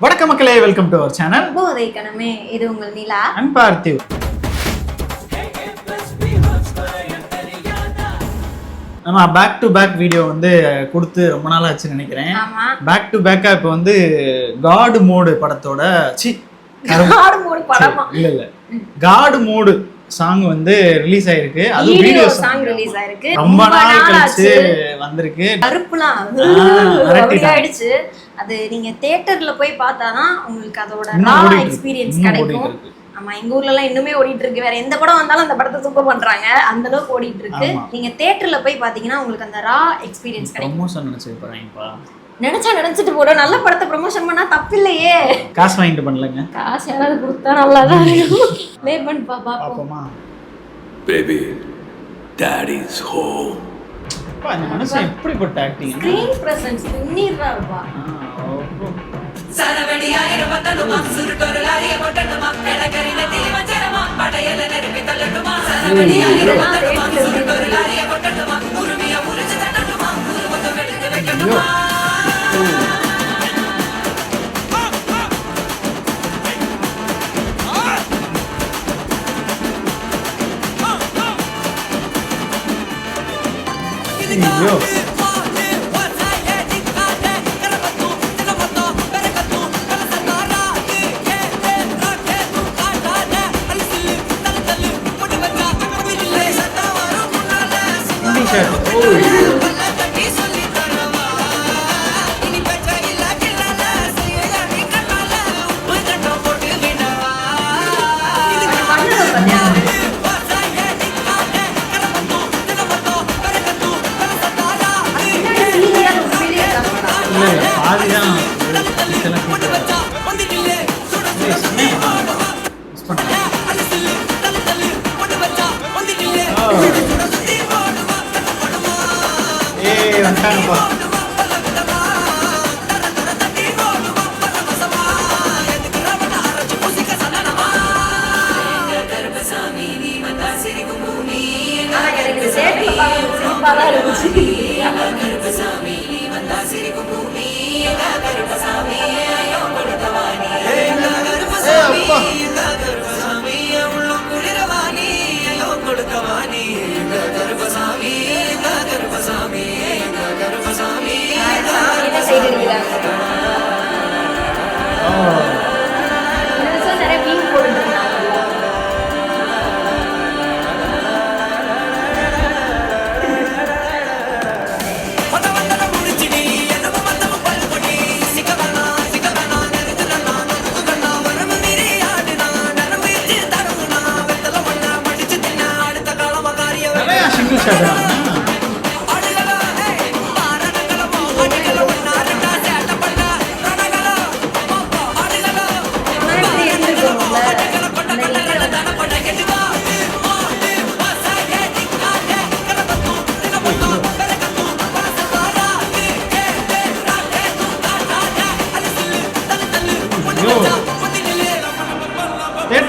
வணக்கம் மக்களே, welcome to our channel போதை கணமே. இது உங்கள் நிலா அண்ட் பார்த்திவ். நம்ம பேக் டு பேக் வீடியோ வந்து கொடுத்து ரொம்ப நாள் ஆச்சுன்னு நினைக்கிறேன். பேக் டு பேக்கா இப்போ வந்து காடு மோடு படத்தோட இல்ல காடு மோடு சாங் வந்து ரிலீஸ் ஆயிருக்கு. அது வீடியோ சாங் ரிலீஸ் ஆயிருக்கு. ரொம்ப நாள் கழிச்சு வந்திருக்கு. கருப்புலாம் ஆயிடுச்சு. அது நீங்க தியேட்டர்ல போய் பார்த்தாதான் உங்களுக்கு அதோட ரா எக்ஸ்பீரியன்ஸ் கிடைக்கும். ஆமா, எங்க ஊர்ல எல்லாம் இன்னுமே ஓடிட்டு இருக்கு. வேற எந்த படம் வந்தாலும் அந்த படத்தை சூப்பர் பண்றாங்க. அந்த அளவுக்கு ஓடிட்டு இருக்கு. நீங்க தியேட்டர்ல போய் பாத்தீங்கன்னா உங்களுக்கு அந்த ரா எக்ஸ்பீரியன்ஸ் கிடைக்கும். ப்ரமோஷன் நினைச்சு போறாங்கப்பா. நினைச்சிட்டு போறோம். நல்ல படத்தை ப்ரமோஷன் பண்ணா தப்பு இல்லையே. காசு வாங்கிட்டு பண்ணலங்க. காசு யாராவது கொடுத்தா நல்லாதான் இருக்கும். ப்ளே பண்ணி பாப்போமா. Baby, Daddy's home. அப்பா, இந்த மனுஷன் எப்படிப்பட்ட ஆக்டிங். ஸ்கிரீன் பிரசன்ஸ் நின்னிறாருப்பா. சரவடியாயிர வந்தனுமா சுருட்டொரு லாரிய போட்டனுமா கடகரில திலிவஞ்சரமா படையல நெருப்பி தள்ளட்டுமா சரவடியாயிர வந்தனுமா சுருட்டொரு லாரிய போட்டனுமா உருமிய உரிச்சு தட்டட்டுமா உருவத்தை வெளுத்து வைக்கட்டுமா. ஐயோ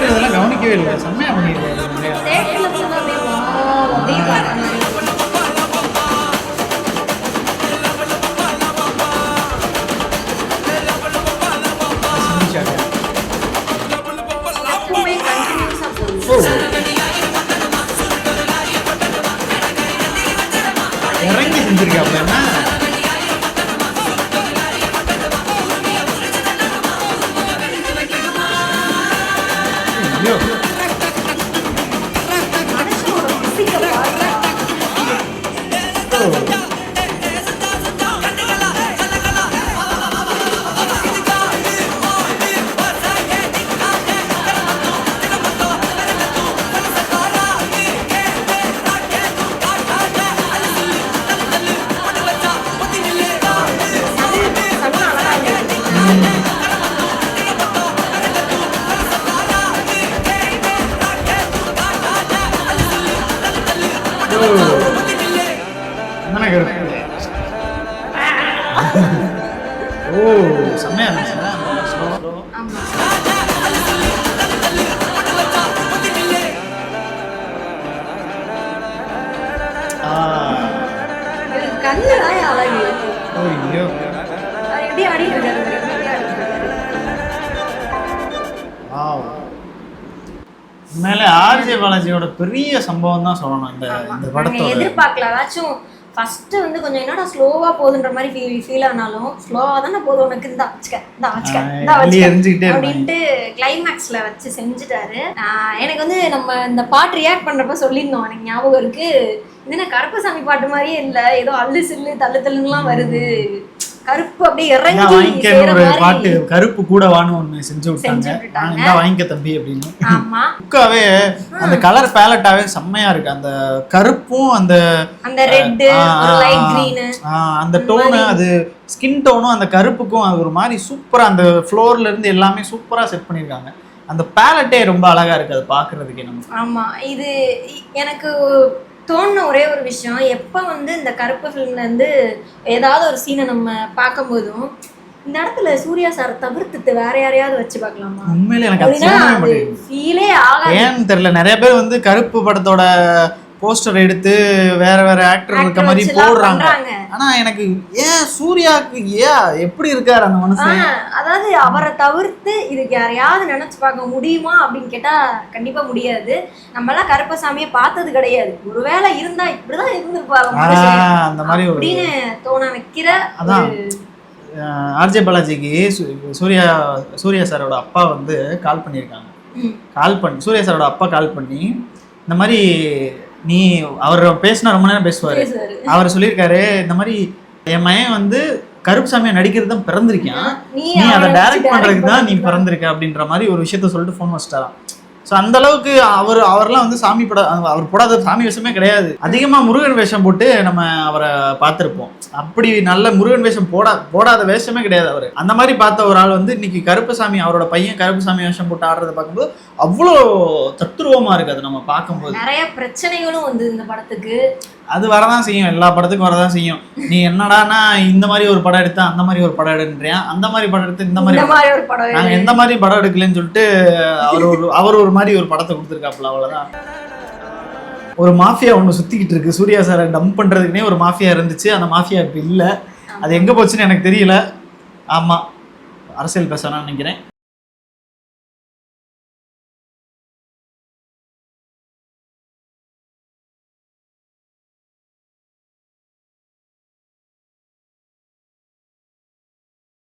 இதெல்லாம் கவனிக்கவே இல்லை. செம்மையா பண்ணிருக்காரு. இறங்கி செஞ்சிருக்காப்ல. ஐயோ செம்மையா இருந்துச்சு. கண்ணு தான் அழகு. ஐயோ எப்படி ஆடி இருக்காரு. மேலே ஆர்ஜே பாலாஜியோட பெரிய சம்பவம் தான் சொல்லணும் இந்த படத்தோட. எதிர்பார்க்கல. அதாச்சும் ஃபர்ஸ்ட் வந்து கொஞ்சம் என்னடா ஸ்லோவா போகுதுன்ற மாதிரி ஃபீல் ஆனாலும் ஸ்லோவா தானே போதும் உனக்கு இந்த அப்படின்ட்டு கிளைமேக்ஸ்ல வச்சு செஞ்சுட்டாரு. எனக்கு வந்து நம்ம இந்த பாட்டு ரியாக்ட் பண்றப்ப சொல்லியிருந்தோம், எனக்கு ஞாபகம் இருக்கு, இது என்ன கருப்பசாமி பாட்டு மாதிரியே இல்ல, ஏதோ அல்லு சில்லு தள்ளு தள்ளுலாம் வருது, கருப்பு அப்படியே இறங்கி ஒரு பாட்டு கருப்பு கூட வான்னு ஒண்ணு செஞ்சு விட்டாங்க, வாங்கிக்க தம்பி அப்படின்னு. ஆமா, புக்காவே அந்த கலர் பேலட்டாவே செம்மையா இருக்கு. அந்த கருப்பும் அந்த ரெட் லைட் கிரீன் அந்த டோனு, அது ஸ்கின் டோனும் அந்த கருப்புக்கும் அது ஒரு மாதிரி சூப்பரா, அந்த ஃப்ளோர்ல இருந்து எல்லாமே சூப்பரா செட் பண்ணிருக்காங்க. அந்த பேலட்டே ரொம்ப அழகா இருக்கு அது பாக்குறதுக்கு நம்ம. ஆமா, இது எனக்கு தோணுன ஒரே ஒரு விஷயம், எப்போ வந்து இந்த கருப்பு ஃபிலிம்ல இருந்து ஏதாவது ஒரு சீனை நம்ம பார்க்கும்போதும் இந்த இடத்துல சூர்யா சார் தவிர்த்துட்டு வேற யாரையாவது வச்சு பார்க்கலாமா? உண்மையிலே எனக்கு ஃபீலே ஆகாது. ஏன்னு தெரியல, நிறைய பேர் வந்து கருப்பு படத்தோட போஸ்டர் எடுத்து வேற வேற ஆக்டர் இருக்க மாதிரி போடுறாங்க. ஆனா எனக்கு ஏன் சூர்யாவுக்கு எப்படி இருக்காரு அந்த மனுஷன்? அதாவது அவரை தவிர்த்து இதுக்கு யாரையாவது நினைச்சு பார்க்க முடியுமா அப்படின்னு கேட்டா கண்டிப்பா முடியாது. நம்ம எல்லாம் கருப்பசாமியை பார்த்தது கிடையாது, ஒருவேளை இருந்தா இப்படிதான் இருந்திருப்பாரு அந்த மாதிரி அப்படின்னு தோண வைக்கிற. அதான் ஆர்ஜே பாலாஜிக்கு சூர்யா சாரோட அப்பா வந்து கால் பண்ணியிருக்காங்க. சூர்யா சாரோட அப்பா கால் பண்ணி இந்த மாதிரி நீ அவர் பேசினா ரொம்ப நேரம் பேசுவாரு. அவர் சொல்லியிருக்காரு, இந்த மாதிரி என் மகன் வந்து கருப்புசாமியை நடிக்கிறது தான் பிறந்திருக்கான், நீ அதை டைரக்ட் பண்றதுக்கு தான் நீ பிறந்திருக்க அப்படின்ற மாதிரி ஒரு விஷயத்த சொல்லிட்டு ஃபோன் வச்சிட்டாராம். ஸோ அந்த அளவுக்கு அவர்லாம் வந்து சாமி அவர் போடாத சாமி வேஷமே கிடையாது. அதிகமாக முருகன் வேஷம் போட்டு நம்ம அவரை பார்த்துருப்போம். அப்படி நல்ல முருகன் வேஷம் போடாத வேஷமே கிடையாது அவர். அந்த மாதிரி பார்த்த ஒரு ஆள் வந்து இன்னைக்கு கருப்பசாமி, அவரோட பையன் கருப்பசாமி வேஷம் போட்டு ஆடுறதை பார்க்கும்போது அவ்வளோ தத்துருவமாக இருக்குது அது நம்ம பார்க்கும்போது. நிறைய பிரச்சனைகளும் வந்து இந்த படத்துக்கு அது வரதான் செய்யும், எல்லா படத்துக்கும் வரதான் செய்யும். நீ என்னடானா இந்த மாதிரி ஒரு படம் எடுத்தா அந்த மாதிரி ஒரு படம் எடுன்றியா, அந்த மாதிரி படம் எடுத்து இந்த மாதிரி ஒரு படம், நாங்கள் எந்த மாதிரி படம் எடுக்கலன்னு சொல்லிட்டு அவர் ஒரு மாதிரி ஒரு படத்தை கொடுத்துருக்காப்புல. அவ்வளோதான். ஒரு மாஃபியா ஒன்று சுற்றிக்கிட்டு இருக்கு. சூர்யா சாரை டம்ப் பண்ணுறதுக்குனே ஒரு மாஃபியா இருந்துச்சு, அந்த மாஃபியா இப்போ இல்லை. அது எங்கே போச்சுன்னு எனக்கு தெரியல. ஆமாம், அரசியல் பேசணும்னு நினைக்கிறேன்.